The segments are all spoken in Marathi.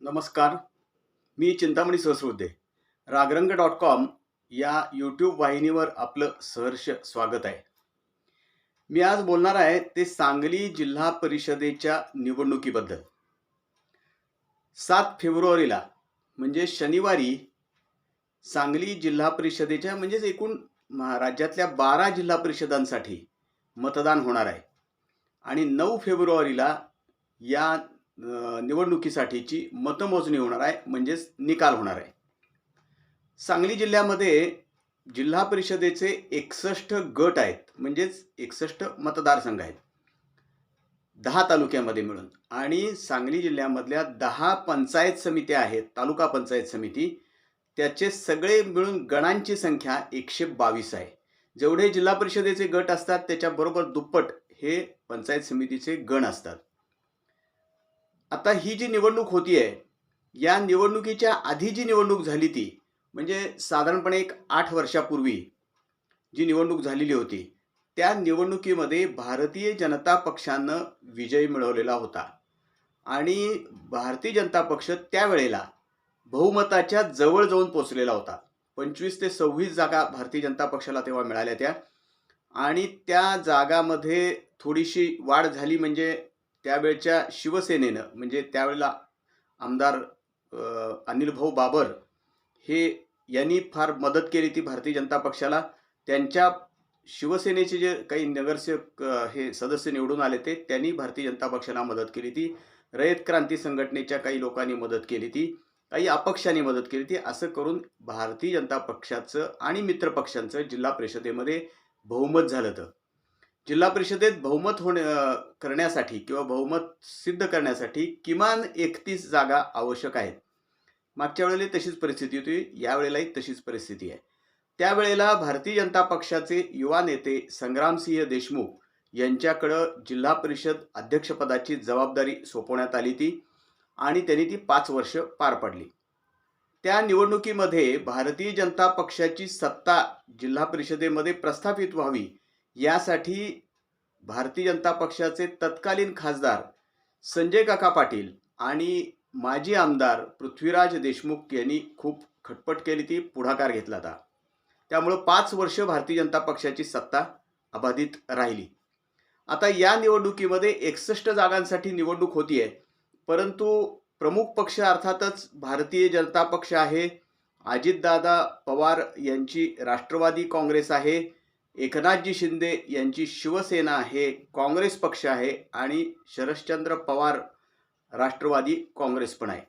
नमस्कार. मी चिंतामणी सहस्रबुद्धे. रागरंग.com या यूट्यूब वाहिनीवर आपलं सहर्ष स्वागत आहे. मी आज बोलणार आहे ते सांगली जिल्हा परिषदेच्या निवडणुकीबद्दल. 7 फेब्रुवारीला म्हणजे शनिवारी सांगली जिल्हा परिषदेच्या म्हणजेच एकूण राज्यातल्या 12 जिल्हा परिषदांसाठी मतदान होणार आहे आणि 9 फेब्रुवारीला या निवडणुकीसाठीची मतमोजणी होणार आहे म्हणजेच निकाल होणार आहे. सांगली जिल्ह्यामध्ये जिल्हा परिषदेचे 61 गट आहेत म्हणजेच 61 मतदारसंघ आहेत 10 तालुक्यामध्ये मिळून आणि सांगली जिल्ह्यामधल्या 10 पंचायत समित्या आहेत तालुका पंचायत समिती त्याचे सगळे मिळून गणांची संख्या 122 आहे. जेवढे जिल्हा परिषदेचे गट असतात त्याच्याबरोबर दुप्पट हे पंचायत समितीचे गण असतात. आता ही जी निवडणूक होतीये या निवडणुकीच्या आधी जी निवडणूक झाली ती म्हणजे साधारणपणे एक 8 वर्षापूर्वी जी निवडणूक झालेली होती त्या निवडणुकीमध्ये भारतीय जनता पक्षानं विजय मिळवलेला होता आणि भारतीय जनता पक्ष त्यावेळेला बहुमताच्या जवळ जाऊन पोहोचलेला होता. 25 ते 26 जागा भारतीय जनता पक्षाला तेव्हा मिळाल्या त्या आणि त्या जागामध्ये थोडीशी वाढ झाली म्हणजे त्यावेळच्या शिवसेनेनं म्हणजे त्यावेळेला आमदार अनिल भाऊ बाबर हे यांनी फार मदत केली ती भारतीय जनता पक्षाला. त्यांच्या शिवसेनेचे जे काही नगरसेवक हे सदस्य निवडून आले ते त्यांनी भारतीय जनता पक्षाला मदत केली ती. रयत क्रांती संघटनेच्या काही लोकांनी मदत केली ती, काही अपक्षांनी मदत केली ती. असं करून भारतीय जनता पक्षाचं आणि मित्र पक्षांचं जिल्हा परिषदेमध्ये बहुमत झालं. तर जिल्हा परिषदेत बहुमत करण्यासाठी किंवा बहुमत सिद्ध करण्यासाठी किमान 31 जागा आवश्यक आहेत. मागच्या वेळेला तशीच परिस्थिती होती, यावेळेलाही तशीच परिस्थिती आहे. त्यावेळेला भारतीय जनता पक्षाचे युवा नेते संग्रामसिंह देशमुख यांच्याकडं जिल्हा परिषद अध्यक्षपदाची जबाबदारी सोपवण्यात आली ती आणि त्यांनी ती 5 वर्ष पार पाडली. त्या निवडणुकीमध्ये भारतीय जनता पक्षाची सत्ता जिल्हा परिषदेमध्ये प्रस्थापित व्हावी यासाठी भारतीय जनता पक्षाचे तत्कालीन खासदार संजय काका पाटील आणि माजी आमदार पृथ्वीराज देशमुख यांनी खूप खटपट केली ती, पुढाकार घेतला होता. त्यामुळे 5 वर्ष भारतीय जनता पक्षाची सत्ता अबाधित राहिली. आता या निवडणुकीमध्ये 61 जागांसाठी निवडणूक होतीये, परंतु प्रमुख पक्ष अर्थातच भारतीय जनता पक्ष आहे, अजितदादा पवार यांची राष्ट्रवादी काँग्रेस आहे, एकनाथजी शिंदे यांची शिवसेना आहे, काँग्रेस पक्ष आहे आणि शरदचंद्र पवार राष्ट्रवादी काँग्रेस पण आहे.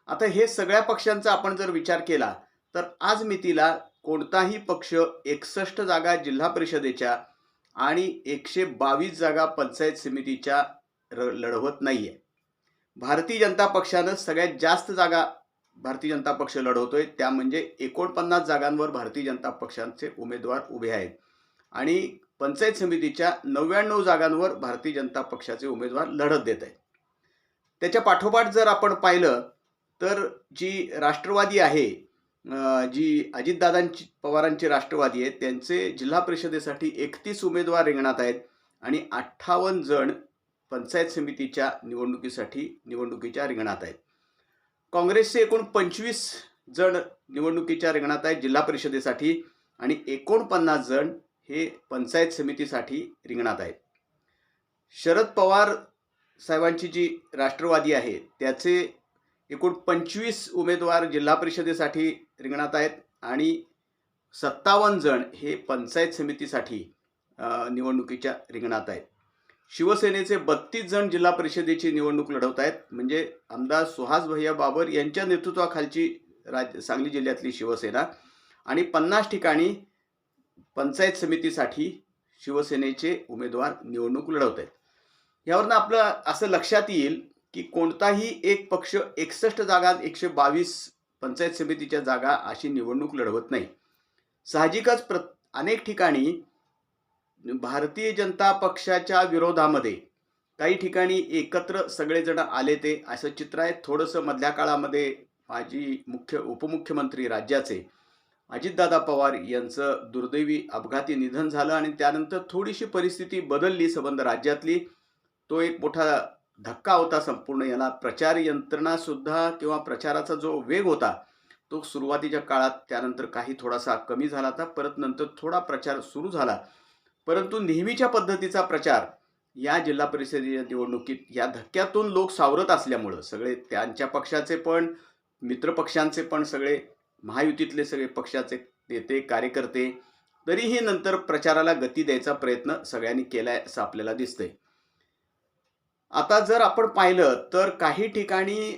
आता हे सगळ्या पक्षांचा आपण जर विचार केला तर आज मितीला कोणताही पक्ष 61 जागा जिल्हा परिषदेच्या आणि 122 जागा पंचायत समितीच्या लढवत नाहीये. भारतीय जनता पक्षानं सगळ्यात जास्त जागा भारतीय जनता पक्ष लढवतोय, त्या म्हणजे 49 जागांवर भारतीय जनता पक्षाचे उमेदवार उभे आहेत आणि पंचायत समितीच्या 99 जागांवर भारतीय जनता पक्षाचे उमेदवार लढत देत आहेत. त्याच्या पाठोपाठ जर आपण पाहिलं तर जी राष्ट्रवादी आहे, जी अजितदादांची पवारांची राष्ट्रवादी आहे, त्यांचे जिल्हा परिषदेसाठी 31 उमेदवार रिंगणात आहेत आणि 58 जण पंचायत समितीच्या निवडणुकीच्या रिंगणात आहेत. काँग्रेसचे एकूण 25 जण निवडणुकीच्या रिंगणात आहेत जिल्हा परिषदेसाठी आणि 49 जण हे पंचायत समितीसाठी रिंगणात आहेत. शरद पवार साहेबांची जी राष्ट्रवादी आहे त्याचे एकूण 25 उमेदवार जिल्हा परिषदेसाठी रिंगणात आहेत आणि 57 जण हे पंचायत समितीसाठी निवडणुकीच्या रिंगणात आहेत. शिवसेनेचे 32 जण जिल्हा परिषदेची निवडणूक लढवत आहेत, म्हणजे आमदार सुहास भैया बाबर यांच्या नेतृत्वाखालची सांगली जिल्ह्यातली शिवसेना आणि 50 ठिकाणी पंचायत समितीसाठी शिवसेनेचे उमेदवार निवडणूक लढवत आहेत. यावरून आपलं असं लक्षात येईल की कोणताही एक पक्ष 61 जागा 122 पंचायत समितीच्या जागा अशी निवडणूक लढवत नाही. साहजिकच अनेक ठिकाणी भारतीय जनता पक्षाच्या विरोधामध्ये काही ठिकाणी एकत्र सगळेजण आले ते असं चित्र आहे. थोडंसं मधल्या काळामध्ये माजी उपमुख्यमंत्री राज्याचे अजितदादा पवार यांचं दुर्दैवी अपघाती निधन झालं आणि त्यानंतर थोडीशी परिस्थिती बदलली संबंध राज्यातली. तो एक मोठा धक्का होता संपूर्ण याला. प्रचार यंत्रणा सुद्धा किंवा प्रचाराचा जो वेग होता तो सुरुवातीच्या काळात त्यानंतर काही थोडासा कमी झाला होता. परत नंतर थोडा प्रचार सुरू झाला. परंतु नेहमीच्या पद्धतीचा प्रचार या जिल्हा परिषदेच्या निवडणुकीत या धक्क्यातून लोक सावरत असल्यामुळं सगळे त्यांच्या पक्षाचे पण मित्रपक्षांचे पण सगळे महायुतीतले सगळे पक्षाचे नेते कार्यकर्ते तरीही नंतर प्रचाराला गती द्यायचा प्रयत्न सगळ्यांनी केलाय असं आपल्याला दिसतंय. आता जर आपण पाहिलं तर काही ठिकाणी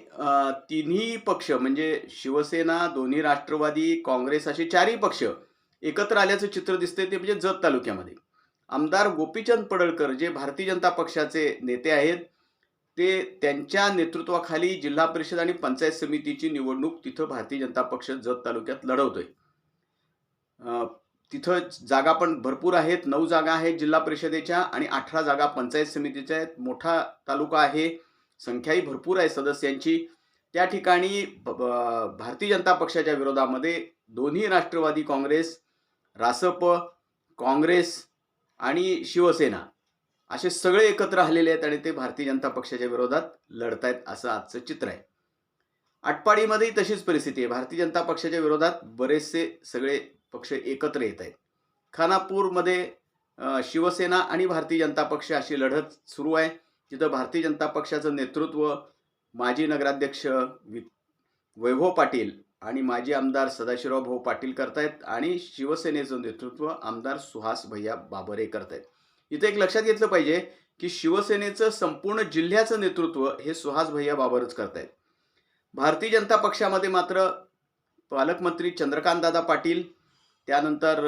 तिन्ही पक्ष म्हणजे शिवसेना, दोन्ही राष्ट्रवादी, काँग्रेस असे चारही पक्ष एकत्र आल्याचं चित्र दिसतंय. ते म्हणजे जत तालुक्यामध्ये आमदार गोपीचंद पडळकर जे भारतीय जनता पक्षाचे नेते आहेत ते त्यांच्या नेतृत्वाखाली जिल्हा परिषद आणि पंचायत समितीची निवडणूक तिथं भारतीय जनता पक्ष जत तालुक्यात लढवतोय. तिथं जागा पण भरपूर आहेत. 9 जागा आहेत जिल्हा परिषदेच्या आणि 18 जागा पंचायत समितीच्या आहेत. मोठा तालुका आहे, संख्याही भरपूर आहे सदस्यांची. त्या ठिकाणी भारतीय जनता पक्षाच्या विरोधामध्ये दोन्ही राष्ट्रवादी काँग्रेस, रासप, काँग्रेस आणि शिवसेना असे सगळे एकत्र आलेले आहेत आणि ते भारतीय जनता पक्षाच्या विरोधात लढतायत असं आजचं चित्र आहे. आटपाडीमध्येही तशीच परिस्थिती आहे. भारतीय जनता पक्षाच्या विरोधात बरेचसे सगळे पक्ष एकत्र येत आहेत. खानापूरमध्ये शिवसेना आणि भारतीय जनता पक्ष अशी लढत सुरू आहे. तिथं भारतीय जनता पक्षाचं नेतृत्व माजी नगराध्यक्ष वैभव पाटील आणि माजी आमदार सदाशिवराव भाऊ पाटील करतायत आणि शिवसेनेचं नेतृत्व आमदार सुहास भैया बाबरे करतायत. इथं एक लक्षात घेतलं पाहिजे की शिवसेनेचं संपूर्ण जिल्ह्याचं नेतृत्व हे सुहास भैया बाबरच करतायत. भारतीय जनता पक्षामध्ये मात्र पालकमंत्री चंद्रकांतदादा पाटील, त्यानंतर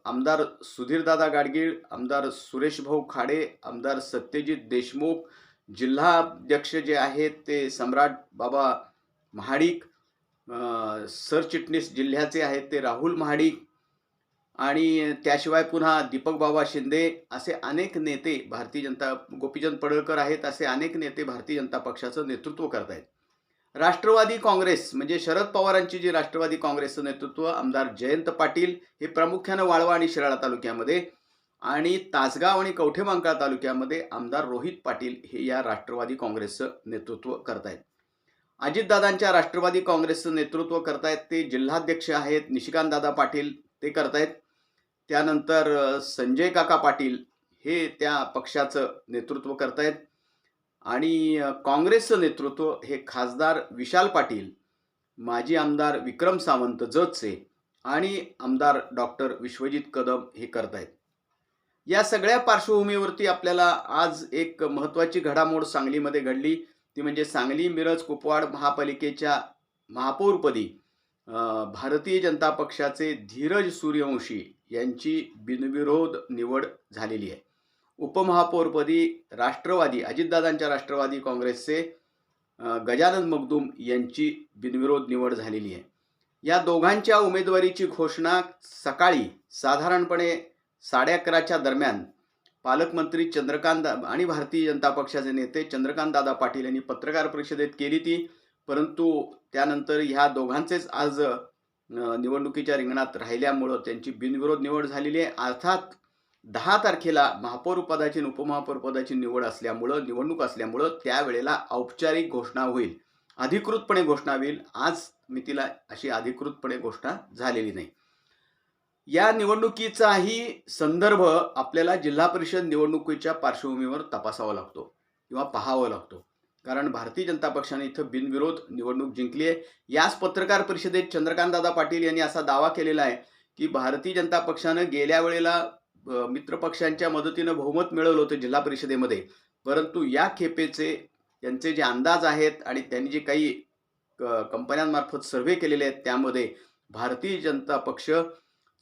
आमदार सुधीरदादा गाडगीळ, आमदार सुरेश भाऊ खाडे, आमदार सत्यजित देशमुख, जिल्हाध्यक्ष जे आहेत ते सम्राट बाबा महाडिक, सरचिटणीस जिल्ह्याचे आहेत ते राहुल महाडिक आणि त्याशिवाय पुन्हा दीपक बाबा शिंदे असे अनेक नेते भारतीय जनता, गोपीचंद पडळकर आहेत, असे अनेक नेते भारतीय जनता पक्षाचं नेतृत्व करत आहेत. राष्ट्रवादी काँग्रेस म्हणजे शरद पवारांची जी राष्ट्रवादी काँग्रेसचं नेतृत्व आमदार जयंत पाटील हे प्रामुख्यानं वाळवा आणि शिराळा तालुक्यामध्ये आणि तासगाव आणि कवठेमहांकाळ तालुक्यामध्ये आमदार रोहित पाटील हे या राष्ट्रवादी काँग्रेसचं नेतृत्व करतायत. अजितदादांच्या राष्ट्रवादी काँग्रेसचं नेतृत्व करतायत ते जिल्हाध्यक्ष आहेत निशिकांतदादा पाटील, ते करतायत. त्यानंतर संजय काका पाटील हे त्या पक्षाचं नेतृत्व करतायत आणि काँग्रेसचं नेतृत्व हे खासदार विशाल पाटील, माजी आमदार विक्रम सावंत जतचे आणि आमदार डॉक्टर विश्वजित कदम हे करतायत. या सगळ्या पार्श्वभूमीवरती आपल्याला आज एक महत्त्वाची घडामोड सांगलीमध्ये घडली. ती म्हणजे सांगली मिरज कुपवाड महापालिकेच्या महापौरपदी भारतीय जनता पक्षाचे धीरज सूर्यवंशी यांची बिनविरोध निवड झालेली आहे. उपमहापौरपदी राष्ट्रवादी अजितदादांच्या राष्ट्रवादी काँग्रेसचे गजानन मगदूम यांची बिनविरोध निवड झालेली आहे. या दोघांच्या उमेदवारीची घोषणा सकाळी साधारणपणे 11:30च्या दरम्यान पालकमंत्री चंद्रकांत आणि भारतीय जनता पक्षाचे नेते चंद्रकांतदादा पाटील यांनी पत्रकार परिषदेत केली ती. परंतु त्यानंतर ह्या दोघांचेच आज निवडणुकीच्या रिंगणात राहिल्यामुळं त्यांची बिनविरोध निवड झालेली आहे. अर्थात 10 तारखेला महापौर पदाची आणि उपमहापौर पदाची निवडणूक असल्यामुळं त्यावेळेला औपचारिक घोषणा होईल, अधिकृतपणे घोषणा होईल. आज मितीला अशी अधिकृतपणे घोषणा झालेली नाही. या निवडणुकीचाही संदर्भ आपल्याला जिल्हा परिषद निवडणुकीच्या पार्श्वभूमीवर तपासावा लागतो किंवा पाहावा लागतो, कारण भारतीय जनता पक्षाने इथं बिनविरोध निवडणूक जिंकली आहे. याच पत्रकार परिषदेत चंद्रकांतदादा पाटील यांनी असा दावा केलेला आहे की भारतीय जनता पक्षानं गेल्या वेळेला मित्रपक्षांच्या मदतीनं बहुमत मिळवलं होतं जिल्हा परिषदेमध्ये, परंतु या खेपेचे त्यांचे जे अंदाज आहेत आणि त्यांनी जे काही कंपन्यांमार्फत सर्व्हे केलेले आहेत त्यामध्ये भारतीय जनता पक्ष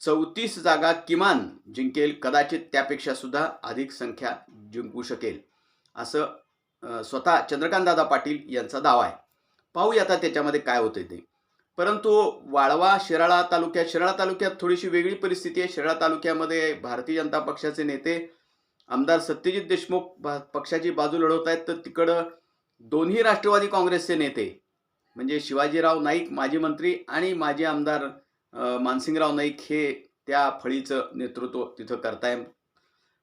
34 जागा किमान जिंकेल, कदाचित त्यापेक्षा सुद्धा अधिक संख्या जिंकू शकेल असं स्वतः चंद्रकांतदादा पाटील यांचा दावा आहे. पाहूया आता त्याच्यामध्ये काय होते ते. परंतु वाळवा शिराळा तालुक्यात थोडीशी वेगळी परिस्थिती आहे. शिराळा तालुक्यामध्ये भारतीय जनता पक्षाचे नेते आमदार सत्यजित देशमुख पक्षाची बाजू लढवत आहेत, तर तिकडं दोन्ही राष्ट्रवादी काँग्रेसचे नेते म्हणजे शिवाजीराव नाईक माजी मंत्री आणि माजी आमदार मानसिंगराव नाईक हे त्या फळीचं नेतृत्व तिथं करताय.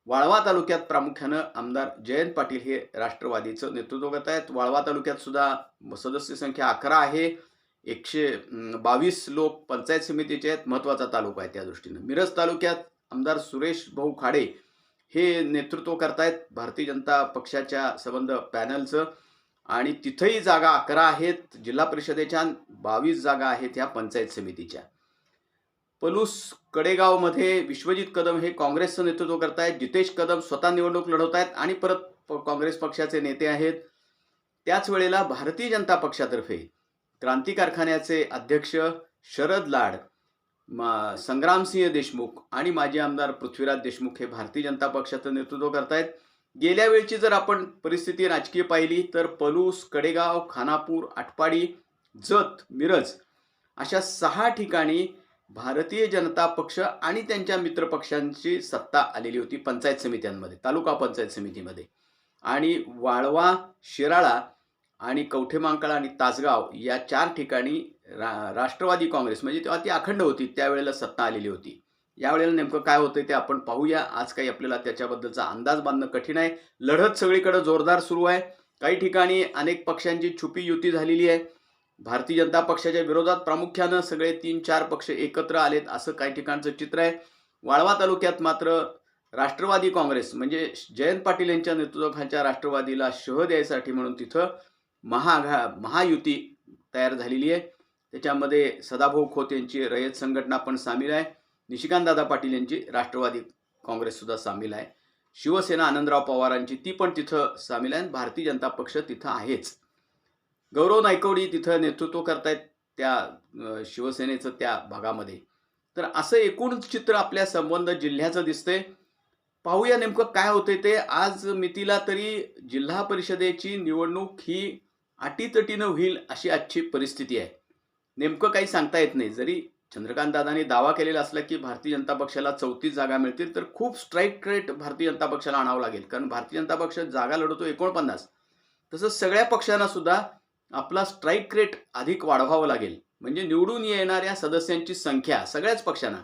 वाळवा तालुक्यात प्रामुख्यानं आमदार जयंत पाटील हे राष्ट्रवादीचं नेतृत्व करत आहेत. वाळवा तालुक्यात सुद्धा सदस्य संख्या 11 आहे. 122 लोक पंचायत समितीचे आहेत. महत्त्वाचा तालुका आहे त्या दृष्टीनं. मिरज तालुक्यात आमदार सुरेश भाऊ खाडे हे नेतृत्व करतायत भारतीय जनता पक्षाच्या संबंध पॅनलचं, आणि तिथंही जागा 11 आहेत जिल्हा परिषदेच्या, 22 जागा आहेत ह्या पंचायत समितीच्या. पलूस कडेगावमध्ये विश्वजित कदम हे काँग्रेसचं नेतृत्व करतायत. जितेश कदम स्वतः निवडणूक लढवत आहेत आणि परत काँग्रेस पक्षाचे नेते आहेत. त्याच वेळेला भारतीय जनता पक्षातर्फे क्रांती कारखान्याचे अध्यक्ष शरद लाड, संग्रामसिंह देशमुख आणि माजी आमदार पृथ्वीराज देशमुख हे भारतीय जनता पक्षाचं नेतृत्व करतायत. गेल्या वेळची जर आपण परिस्थिती राजकीय पाहिली तर पलूस, कडेगाव, खानापूर, आटपाडी, जत, मिरज अशा 6 ठिकाणी भारतीय जनता पक्ष आणि त्यांच्या मित्रपक्षांची सत्ता आलेली होती पंचायत समित्यांमध्ये, तालुका पंचायत समितीमध्ये. आणि वाळवा, शिराळा आणि कवठेमहांकाळ आणि तासगाव या 4 ठिकाणी राष्ट्रवादी काँग्रेस, म्हणजे तेव्हा ती अखंड होती, त्यावेळेला सत्ता आलेली होती. यावेळेला नेमकं काय होतंय ते आपण पाहूया. आज काही आपल्याला त्याच्याबद्दलचा अंदाज बांधणं कठीण आहे. लढत सगळीकडे जोरदार सुरू आहे. काही ठिकाणी अनेक पक्षांची छुपी युती झालेली आहे. भारतीय जनता पक्षाच्या विरोधात प्रामुख्यानं सगळे 3-4 पक्ष एकत्र आलेत असं काही ठिकाणचं चित्र आहे. वाळवा तालुक्यात मात्र राष्ट्रवादी काँग्रेस म्हणजे जयंत पाटील यांच्या नेतृत्वाखालच्या राष्ट्रवादीला शह द्यायसाठी म्हणून तिथं महायुती तयार झालेली आहे. त्याच्यामध्ये सदाभाऊ खोत यांची रयत संघटना पण सामील आहे. निशिकांतदादा पाटील यांची राष्ट्रवादी काँग्रेस सुद्धा सामील आहे. शिवसेना आनंदराव पवारांची ती पण तिथं सामील आहे. भारतीय जनता पक्ष तिथं आहेच. गौरव नायकवडी तिथं नेतृत्व करतायत त्या शिवसेनेचं त्या भागामध्ये. तर असं एकूण चित्र आपल्या संबंध जिल्ह्याचं दिसतंय. पाहूया नेमकं काय होतंय ते. आज मितीला तरी जिल्हा परिषदेची निवडणूक ही अटीतटीनं होईल अशी आजची परिस्थिती आहे. नेमकं काही सांगता येत नाही. जरी चंद्रकांत दादांनी दावा केलेला असला की भारतीय जनता पक्षाला 34 जागा मिळतील, तर खूप स्ट्राईक रेट भारतीय जनता पक्षाला आणावं लागेल, कारण भारतीय जनता पक्ष जागा लढवतो 49. तसंच सगळ्या पक्षांना सुद्धा आपला स्ट्राईक रेट अधिक वाढवावं लागेल, म्हणजे निवडून येणाऱ्या सदस्यांची संख्या सगळ्याच पक्षांना,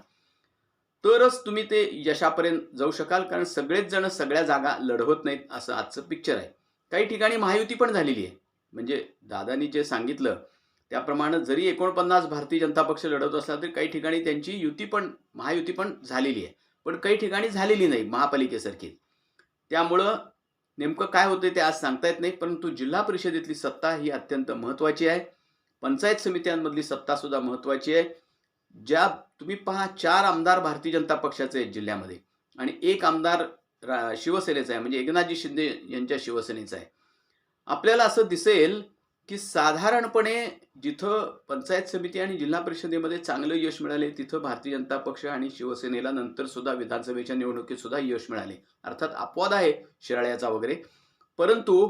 तरच तुम्ही ते यशापर्यंत जाऊ शकाल. कारण सगळेच जण सगळ्या जागा लढवत नाहीत असं आजचं पिक्चर आहे. काही ठिकाणी महायुती पण झालेली आहे. म्हणजे दादांनी जे सांगितलं त्याप्रमाणे जरी 49 भारतीय जनता पक्ष लढवत असला तरी काही ठिकाणी त्यांची महायुती पण झालेली आहे, पण काही ठिकाणी झालेली नाही महापालिकेसारखी. त्यामुळं नेमकं काय होतं ते आज सांगता येत नाही. परंतु जिल्हा परिषदेतली सत्ता ही अत्यंत महत्त्वाची आहे. पंचायत समित्यांमधली सत्ता सुद्धा महत्त्वाची आहे. ज्या तुम्ही पहा 4 आमदार भारतीय जनता पक्षाचे आहेत जिल्ह्यामध्ये आणि 1 आमदार शिवसेनेचा आहे, म्हणजे एकनाथजी शिंदे यांच्या शिवसेनेचा आहे. आपल्याला असं दिसेल की साधारणपणे जिथं पंचायत समिती आणि जिल्हा परिषदेमध्ये चांगलं यश मिळाले तिथं भारतीय जनता पक्ष आणि शिवसेनेला नंतर सुद्धा विधानसभेच्या निवडणुकीत सुद्धा यश मिळाले. अर्थात अपवाद आहे शिराळ्याचा वगैरे, परंतु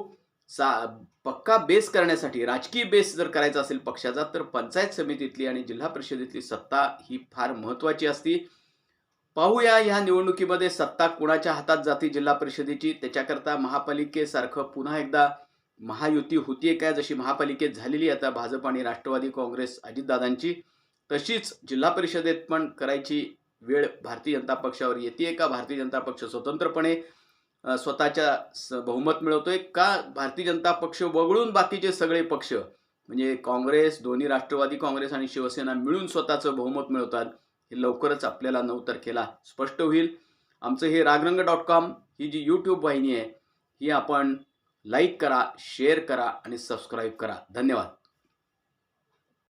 पक्का बेस करण्यासाठी, राजकीय बेस जर करायचा असेल पक्षाचा, तर पंचायत समितीतली आणि जिल्हा परिषदेतली सत्ता ही फार महत्त्वाची असते. पाहूया ह्या निवडणुकीमध्ये सत्ता कुणाच्या हातात जाते जिल्हा परिषदेची. त्याच्याकरता महापालिकेसारखं पुन्हा एकदा महायुती होतीये काय, जशी महापालिकेत झालेली आता भाजप आणि राष्ट्रवादी काँग्रेस अजितदादांची, तशीच जिल्हा परिषदेत पण करायची वेळ भारतीय जनता पक्षावर येते का, भारतीय जनता पक्ष स्वतंत्रपणे स्वतःच्या बहुमत मिळवतोय का, भारतीय जनता पक्ष वगळून बाकीचे सगळे पक्ष म्हणजे काँग्रेस, दोन्ही राष्ट्रवादी काँग्रेस आणि शिवसेना मिळून स्वतःचं बहुमत मिळवतात, हे लवकरच आपल्याला 9 तारखेला स्पष्ट होईल. आमचं हे रागरंग.com ही जी यूट्यूब वाहिनी आहे ही आपण लाईक करा, शेअर करा आणि सबस्क्राईब करा. धन्यवाद.